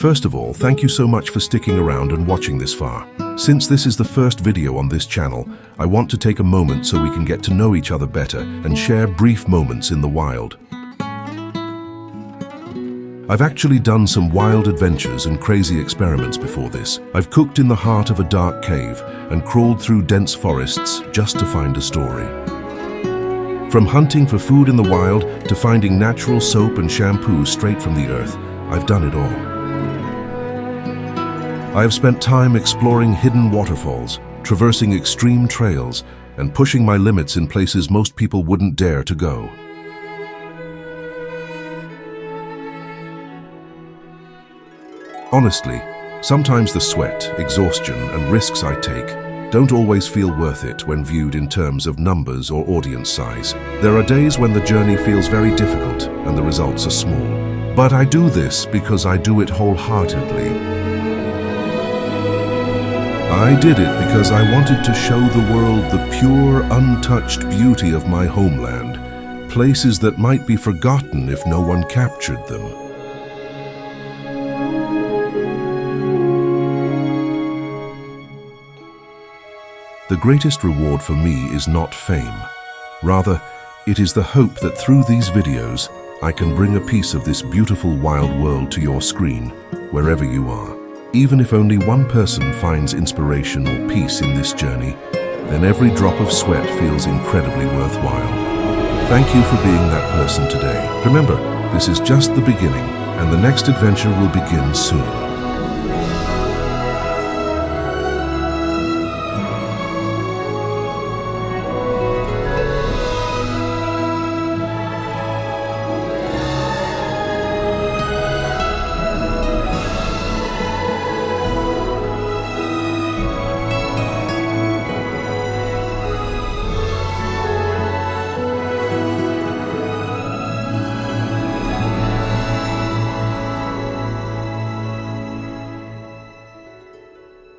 First of all, thank you so much for sticking around and watching this far. Since this is the first video on this channel, I want to take a moment so we can get to know each other better and share brief moments in the wild. I've actually done some wild adventures and crazy experiments before this. I've cooked in the heart of a dark cave and crawled through dense forests just to find a story. From hunting for food in the wild to finding natural soap and shampoo straight from the earth, I've done it all. I have spent time exploring hidden waterfalls, traversing extreme trails, and pushing my limits in places most people wouldn't dare to go. Honestly, sometimes the sweat, exhaustion, and risks I take don't always feel worth it when viewed in terms of numbers or audience size. There are days when the journey feels very difficult and the results are small. But I do this because I do it wholeheartedly. I did it because I wanted to show the world the pure, untouched beauty of my homeland, places that might be forgotten if no one captured them. The greatest reward for me is not fame. Rather, it is the hope that through these videos, I can bring a piece of this beautiful wild world to your screen, wherever you are. Even if only one person finds inspiration or peace in this journey, then every drop of sweat feels incredibly worthwhile. Thank you for being that person today. Remember, this is just the beginning, and the next adventure will begin soon.